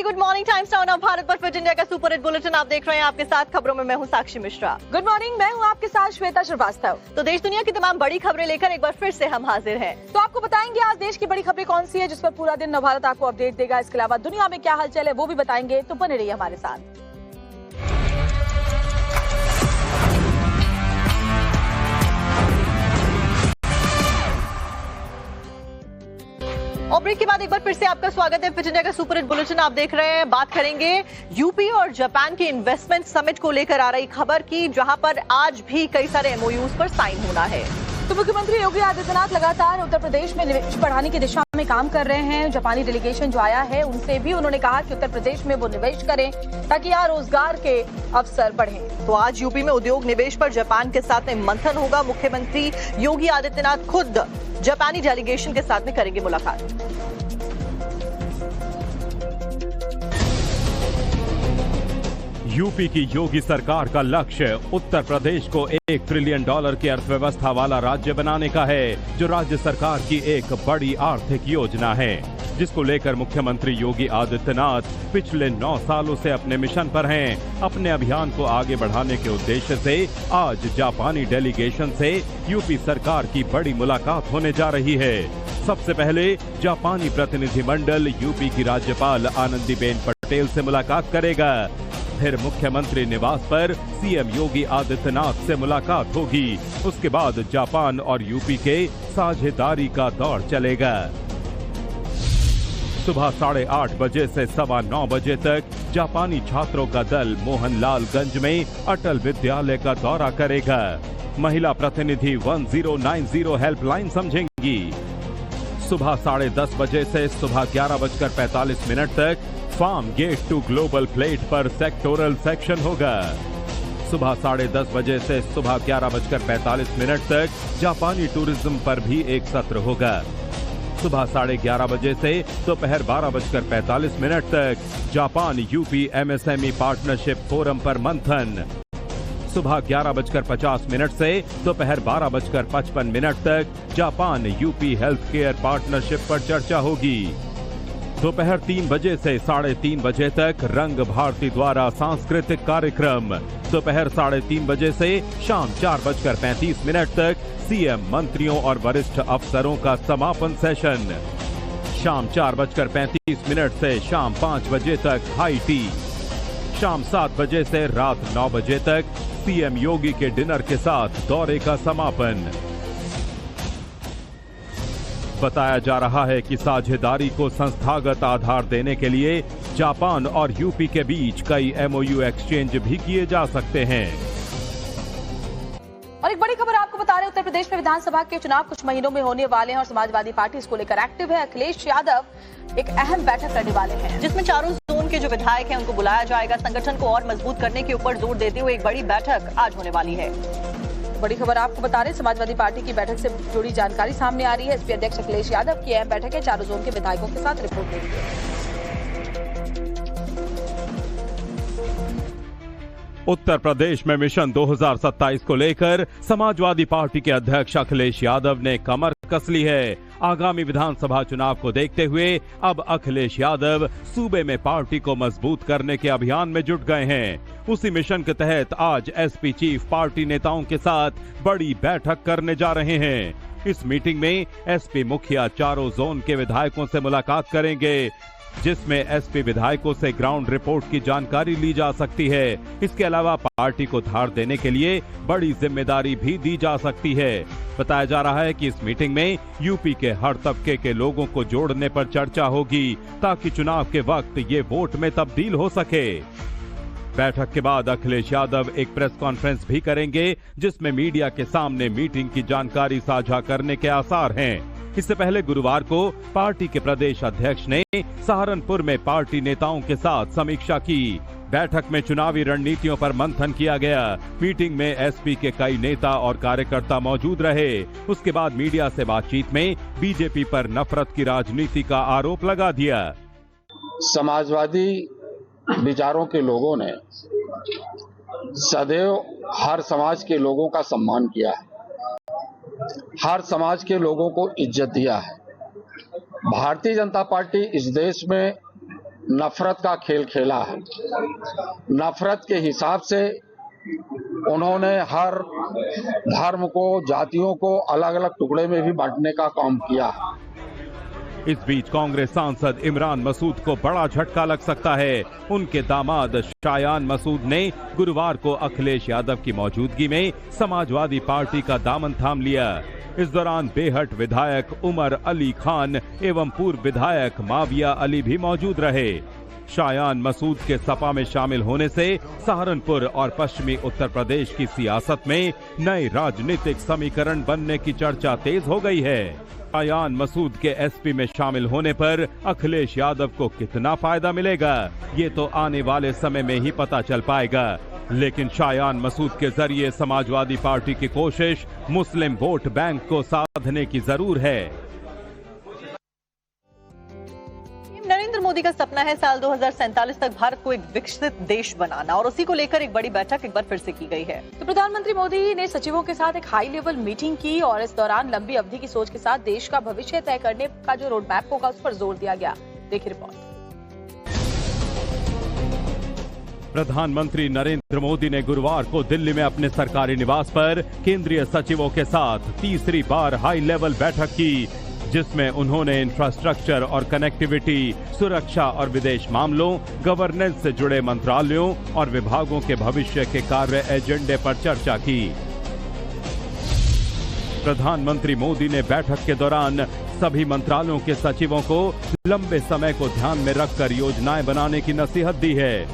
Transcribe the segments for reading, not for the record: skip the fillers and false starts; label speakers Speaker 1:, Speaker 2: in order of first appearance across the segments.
Speaker 1: Good morning. Times now of Bharat पर fit India का super hit bulletin आप देख रहे हैं। आपके साथ खबरों में मैं हूं साक्षी मिश्रा।
Speaker 2: गुड मॉर्निंग, मैं हूं आपके साथ श्वेता श्रीवास्तव।
Speaker 1: तो देश दुनिया की तमाम बड़ी खबरें लेकर एक बार फिर से हम हाजिर हैं।
Speaker 2: तो आपको बताएंगे आज देश की बड़ी खबरें कौन सी है जिस पर पूरा दिन नवभारत आपको अपडेट देगा। इसके अलावा दुनिया में क्या हलचल है वो भी बताएंगे, तो बने रहिए हमारे साथ।
Speaker 1: और ब्रेक के बाद एक बार फिर से आपका स्वागत है। फिट इंडिया का सुपर हिट बुलेटिन आप देख रहे हैं। बात करेंगे यूपी और जापान के इन्वेस्टमेंट समिट को लेकर आ रही खबर की, जहां पर आज भी कई सारे एमओयूज पर साइन होना है।
Speaker 2: तो मुख्यमंत्री योगी आदित्यनाथ लगातार उत्तर प्रदेश में निवेश बढ़ाने की दिशा में काम कर रहे हैं। जापानी डेलीगेशन जो आया है उनसे भी उन्होंने कहा कि उत्तर प्रदेश में वो निवेश करें ताकि यहाँ रोजगार के अवसर बढ़ें।
Speaker 1: तो आज यूपी में उद्योग निवेश पर जापान के साथ में मंथन होगा। मुख्यमंत्री योगी आदित्यनाथ खुद जापानी डेलीगेशन के साथ में करेंगे मुलाकात।
Speaker 3: यूपी की योगी सरकार का लक्ष्य उत्तर प्रदेश को $1 ट्रिलियन की अर्थव्यवस्था वाला राज्य बनाने का है, जो राज्य सरकार की एक बड़ी आर्थिक योजना है, जिसको लेकर मुख्यमंत्री योगी आदित्यनाथ पिछले 9 सालों से अपने मिशन पर हैं। अपने अभियान को आगे बढ़ाने के उद्देश्य से आज जापानी डेलीगेशन से यूपी सरकार की बड़ी मुलाकात होने जा रही है। सबसे पहले जापानी प्रतिनिधिमंडल यूपी की राज्यपाल आनंदीबेन पटेल से मुलाकात करेगा। फिर मुख्यमंत्री निवास पर सीएम योगी आदित्यनाथ से मुलाकात होगी। उसके बाद जापान और यूपी के साझेदारी का दौर चलेगा। सुबह 8:30 बजे से 9:15 बजे तक जापानी छात्रों का दल मोहनलालगंज में अटल विद्यालय का दौरा करेगा। महिला प्रतिनिधि 1090 हेल्पलाइन समझेंगी। सुबह 10:30 बजे से सुबह 11:45 तक farm gate to global plate पर सेक्टोरल सेक्शन होगा। सुबह 10:30 बजे से सुबह 11:45 तक जापानी टूरिज्म पर भी एक सत्र होगा। सुबह 11:30 बजे से दोपहर 12:45 तक Japan UP MSME partnership forum पर मंथन। सुबह 11:50 से दोपहर 12:55 तक Japan UP health care partnership पर चर्चा होगी। दोपहर 3 बजे से 3:30 बजे तक रंग भारती द्वारा सांस्कृतिक कार्यक्रम। दोपहर 3:30 बजे से शाम 4:35 तक सीएम, मंत्रियों और वरिष्ठ अफसरों का समापन सेशन। शाम 4:35 से शाम 5 बजे तक हाई टी। शाम 7 बजे से रात 9 बजे तक सीएम योगी के डिनर के साथ दौरे का समापन। बताया जा रहा है कि साझेदारी को संस्थागत आधार देने के लिए जापान और यूपी के बीच कई एमओयू एक्सचेंज भी किए जा सकते हैं।
Speaker 2: और एक बड़ी खबर आपको बता रहे हैं, उत्तर प्रदेश में विधानसभा के चुनाव कुछ महीनों में होने वाले हैं और समाजवादी पार्टी इसको लेकर एक्टिव है। अखिलेश यादव एक अहम बैठक करने वाले हैं,
Speaker 1: जिसमें चारों जोन के जो विधायक हैं उनको बुलाया जाएगा। संगठन को और मजबूत करने के ऊपर जोर देते हुए एक बड़ी बैठक आज होने वाली है।
Speaker 2: बड़ी खबर आपको बता रहे हैं, समाजवादी पार्टी की बैठक से जुड़ी जानकारी सामने आ रही है। एसपी अध्यक्ष अखिलेश यादव की अहम बैठक है, चारों जोन के विधायकों के साथ रिपोर्ट देंगे।
Speaker 3: उत्तर प्रदेश में मिशन 2027 को लेकर समाजवादी पार्टी के अध्यक्ष अखिलेश यादव ने कमर कस ली है। आगामी विधानसभा चुनाव को देखते हुए अब अखिलेश यादव सूबे में पार्टी को मजबूत करने के अभियान में जुट गए हैं। उसी मिशन के तहत आज एसपी चीफ पार्टी नेताओं के साथ बड़ी बैठक करने जा रहे हैं। इस मीटिंग में एसपी मुखिया चारों जोन के विधायकों से मुलाकात करेंगे, जिसमें एसपी विधायकों से ग्राउंड रिपोर्ट की जानकारी ली जा सकती है। इसके अलावा पार्टी को धार देने के लिए बड़ी जिम्मेदारी भी दी जा सकती है। बताया जा रहा है कि इस मीटिंग में यूपी के हर तबके के लोगों को जोड़ने पर चर्चा होगी, ताकि चुनाव के वक्त ये वोट में तब्दील हो सके। बैठक के बाद अखिलेश यादव एक प्रेस कॉन्फ्रेंस भी करेंगे, जिसमें मीडिया के सामने मीटिंग की जानकारी साझा करने के आसार हैं। इससे पहले गुरुवार को पार्टी के प्रदेश अध्यक्ष ने सहारनपुर में पार्टी नेताओं के साथ समीक्षा की। बैठक में चुनावी रणनीतियों पर मंथन किया गया। मीटिंग में एसपी के कई नेता और कार्यकर्ता मौजूद रहे। उसके बाद मीडिया से बातचीत में बीजेपी पर नफरत की राजनीति का आरोप लगा दिया।
Speaker 4: समाजवादी विचारों के लोगों ने सदैव हर समाज के लोगों का सम्मान किया है, हर समाज के लोगों को इज्जत दिया है। भारतीय जनता पार्टी इस देश में नफरत का खेल खेला है। नफरत के हिसाब से उन्होंने हर धर्म को, जातियों को अलग अलग टुकड़े में भी बांटने का काम किया है।
Speaker 3: इस बीच कांग्रेस सांसद इमरान मसूद को बड़ा झटका लग सकता है। उनके दामाद शायान मसूद ने गुरुवार को अखिलेश यादव की मौजूदगी में समाजवादी पार्टी का दामन थाम लिया। इस दौरान बेहट विधायक उमर अली खान एवं पूर्व विधायक माविया अली भी मौजूद रहे। शायान मसूद के सपा में शामिल होने से सहारनपुर और पश्चिमी उत्तर प्रदेश की सियासत में नए राजनीतिक समीकरण बनने की चर्चा तेज हो गई है। शायान मसूद के एसपी में शामिल होने पर अखिलेश यादव को कितना फायदा मिलेगा, ये तो आने वाले समय में ही पता चल पाएगा। लेकिन शायान मसूद के जरिए समाजवादी पार्टी की कोशिश मुस्लिम वोट बैंक को साधने की जरूर है।
Speaker 1: नरेंद्र मोदी का सपना है साल 2047 तक भारत को एक विकसित देश बनाना, और उसी को लेकर एक बड़ी बैठक एक बार फिर से की गई है।
Speaker 2: तो प्रधानमंत्री मोदी ने सचिवों के साथ एक हाई लेवल मीटिंग की और इस दौरान लंबी अवधि की सोच के साथ देश का भविष्य तय करने का जो रोड मैप होगा उस पर जोर दिया गया। देखिए रिपोर्ट।
Speaker 3: प्रधानमंत्री नरेंद्र मोदी ने गुरुवार को दिल्ली में अपने सरकारी निवास पर केंद्रीय सचिवों के साथ तीसरी बार हाई लेवल बैठक की, जिसमें उन्होंने इंफ्रास्ट्रक्चर और कनेक्टिविटी, सुरक्षा और विदेश मामलों, गवर्नेंस से जुड़े मंत्रालयों और विभागों के भविष्य के कार्य एजेंडे पर चर्चा की। प्रधानमंत्री मोदी ने बैठक के दौरान सभी मंत्रालयों के सचिवों को लंबे समय को ध्यान में रखकर योजनाएं बनाने की नसीहत दी है।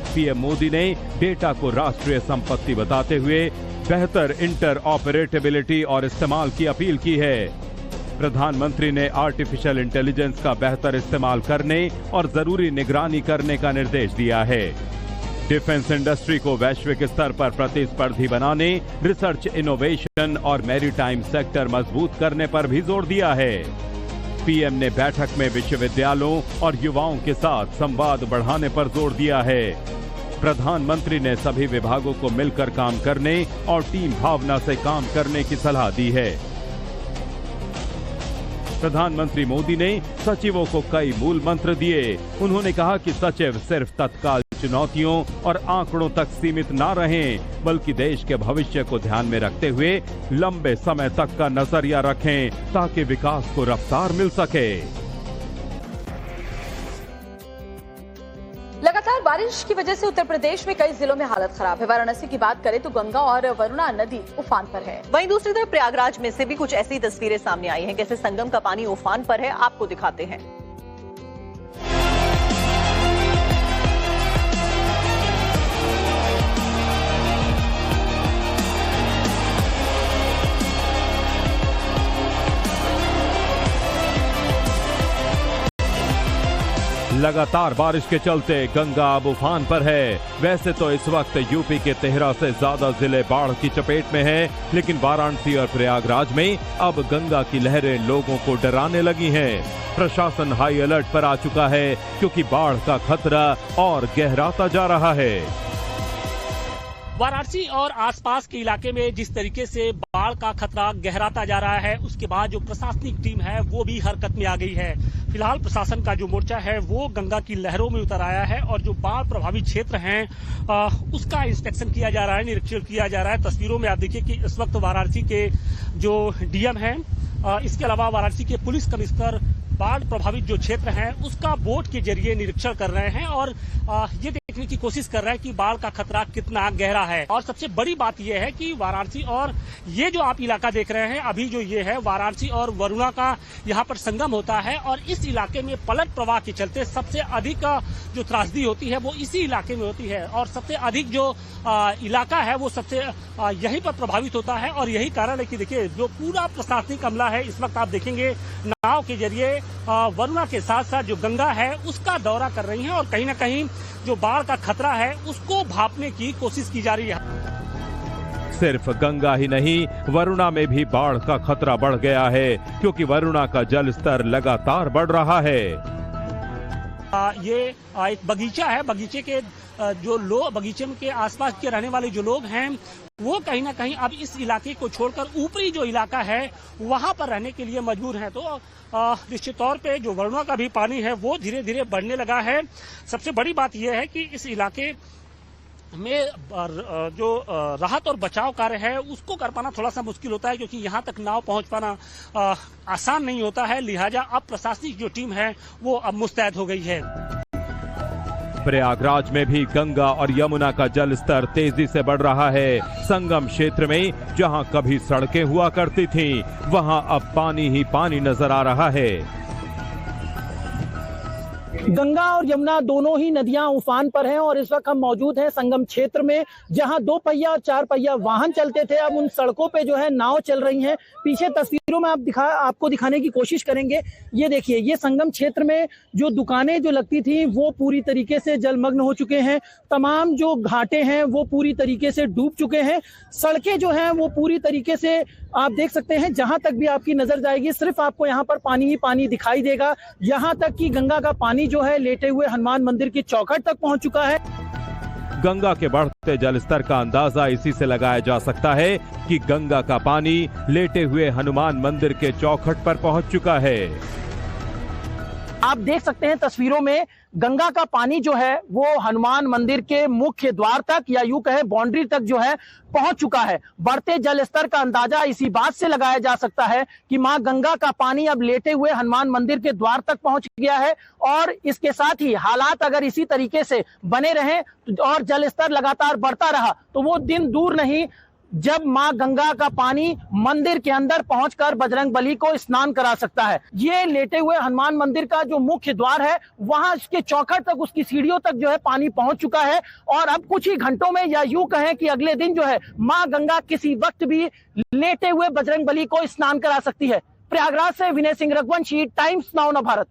Speaker 3: पीएम मोदी ने डेटा को राष्ट्रीय संपत्ति बताते हुए बेहतर इंटरऑपरेटेबिलिटी और इस्तेमाल की अपील की है। प्रधानमंत्री ने आर्टिफिशियल इंटेलिजेंस का बेहतर इस्तेमाल करने और जरूरी निगरानी करने का निर्देश दिया है। डिफेंस इंडस्ट्री को वैश्विक स्तर पर प्रतिस्पर्धी बनाने, रिसर्च इनोवेशन और मैरीटाइम सेक्टर मजबूत करने पर भी जोर दिया है। पीएम ने बैठक में विश्वविद्यालयों और युवाओं के साथ संवाद बढ़ाने पर जोर दिया है। प्रधानमंत्री ने सभी विभागों को मिलकर काम करने और टीम भावना से काम करने की सलाह दी है। प्रधानमंत्री मोदी ने सचिवों को कई मूल मंत्र दिए। उन्होंने कहा कि सचिव सिर्फ तत्काल चुनौतियों और आंकड़ों तक सीमित न रहें, बल्कि देश के भविष्य को ध्यान में रखते हुए लंबे समय तक का नजरिया रखें, ताकि विकास को रफ्तार मिल सके।
Speaker 2: लगातार बारिश की वजह से उत्तर प्रदेश में कई जिलों में हालत खराब है। वाराणसी की बात करें तो गंगा और वरुणा नदी उफान पर है।
Speaker 1: वहीं दूसरी तरफ प्रयागराज में से भी कुछ ऐसी तस्वीरें सामने आई हैं, कैसे संगम का पानी उफान पर है, आपको दिखाते हैं।
Speaker 3: लगातार बारिश के चलते गंगा अब उफान पर है। वैसे तो इस वक्त यूपी के 13 से ज्यादा जिले बाढ़ की चपेट में हैं, लेकिन वाराणसी और प्रयागराज में अब गंगा की लहरें लोगों को डराने लगी हैं। प्रशासन हाई अलर्ट पर आ चुका है, क्योंकि बाढ़ का खतरा और गहराता जा रहा है।
Speaker 5: वाराणसी और आसपास के इलाके में जिस तरीके से बाढ़ का खतरा गहराता जा रहा है, उसके बाद जो प्रशासनिक टीम है वो भी हरकत में आ गई है। फिलहाल प्रशासन का जो मोर्चा है वो गंगा की लहरों में उतर आया है और जो बाढ़ प्रभावित क्षेत्र हैं उसका इंस्पेक्शन किया जा रहा है, निरीक्षण किया जा रहा है। तस्वीरों में आप देखिए कि इस वक्त वाराणसी के जो डीएम हैं, इसके अलावा वाराणसी के पुलिस कमिश्नर बाढ़ प्रभावित जो क्षेत्र है उसका बोट के जरिए निरीक्षण कर रहे हैं और ये देखने की कोशिश कर रहे हैं कि बाढ़ का खतरा कितना गहरा है। और सबसे बड़ी बात यह है कि वाराणसी और ये जो आप इलाका देख रहे हैं अभी जो ये है वाराणसी और वरुणा का यहाँ पर संगम होता है और इस इलाके में पलट प्रवाह के चलते सबसे अधिक जो त्रासदी होती है वो इसी इलाके में होती है और सबसे अधिक जो इलाका है वो सबसे यहीं पर प्रभावित होता है। और यही कारण है कि देखिए जो पूरा प्रशासनिक अमला है इस वक्त आप देखेंगे नाव के जरिए वरुणा के साथ साथ जो गंगा है उसका दौरा कर रही है और कहीं ना कहीं जो बाढ़ का खतरा है उसको भांपने की कोशिश की जा रही है।
Speaker 3: सिर्फ गंगा ही नहीं, वरुणा में भी बाढ़ का खतरा बढ़ गया है, क्योंकि वरुणा का जल स्तर लगातार बढ़ रहा है।
Speaker 5: ये एक बगीचा है। बगीचे के जो लोग, बगीचे के आसपास के रहने वाले जो लोग हैं वो कहीं ना कहीं अब इस इलाके को छोड़कर ऊपरी जो इलाका है वहां पर रहने के लिए मजबूर हैं। तो निश्चित तौर पे जो वरुणा का भी पानी है वो धीरे धीरे बढ़ने लगा है। सबसे बड़ी बात यह है कि इस इलाके में जो राहत और बचाव कार्य है उसको कर पाना थोड़ा सा मुश्किल होता है, क्योंकि यहाँ तक नाव पहुँच पाना आसान नहीं होता है। लिहाजा अब प्रशासनिक जो टीम है वो अब मुस्तैद हो गई है।
Speaker 3: प्रयागराज में भी गंगा और यमुना का जल स्तर तेजी से बढ़ रहा है। संगम क्षेत्र में जहां कभी सड़कें हुआ करती थीं, वहां अब पानी ही पानी नजर आ रहा है।
Speaker 6: गंगा और यमुना दोनों ही नदियां उफान पर हैं और इस वक्त हम मौजूद हैं संगम क्षेत्र में, जहां 2 पहिया और 4 पहिया वाहन चलते थे, अब उन सड़कों पे जो है नाव चल रही हैं। पीछे तस्वीरों में आपको दिखाने की कोशिश करेंगे। ये देखिए, ये संगम क्षेत्र में जो दुकानें जो लगती थी वो पूरी तरीके से जलमग्न हो चुके हैं। तमाम जो घाटे हैं वो पूरी तरीके से डूब चुके हैं। सड़कें जो हैं वो पूरी तरीके से आप देख सकते हैं, जहां तक भी आपकी नजर जाएगी सिर्फ आपको यहाँ पर पानी ही पानी दिखाई देगा। यहाँ तक कि गंगा का पानी जो है लेटे हुए हनुमान मंदिर की चौखट तक पहुंच चुका है।
Speaker 3: गंगा के बढ़ते जलस्तर का अंदाजा इसी से लगाया जा सकता है कि गंगा का पानी लेटे हुए हनुमान मंदिर के चौखट पर पहुंच चुका है।
Speaker 6: आप देख सकते हैं तस्वीरों में, गंगा का पानी जो है वो हनुमान मंदिर के मुख्य द्वार तक या यूं कहें बाउंड्री तक जो है पहुंच चुका है। बढ़ते जल स्तर का अंदाजा इसी बात से लगाया जा सकता है कि मां गंगा का पानी अब लेटे हुए हनुमान मंदिर के द्वार तक पहुंच गया है। और इसके साथ ही हालात अगर इसी तरीके से बने रहें और जल स्तर लगातार बढ़ता रहा तो वो दिन दूर नहीं जब मां गंगा का पानी मंदिर के अंदर पहुंचकर बजरंग बली को स्नान करा सकता है। ये लेटे हुए हनुमान मंदिर का जो मुख्य द्वार है वहां इसके चौखट तक, उसकी सीढ़ियों तक जो है पानी पहुंच चुका है। और अब कुछ ही घंटों में या यूं कहें कि अगले दिन जो है मां गंगा किसी वक्त भी लेटे हुए बजरंग बली को स्नान करा सकती है। प्रयागराज से विनय सिंह रघुवंशी, टाइम्स नाउ भारत।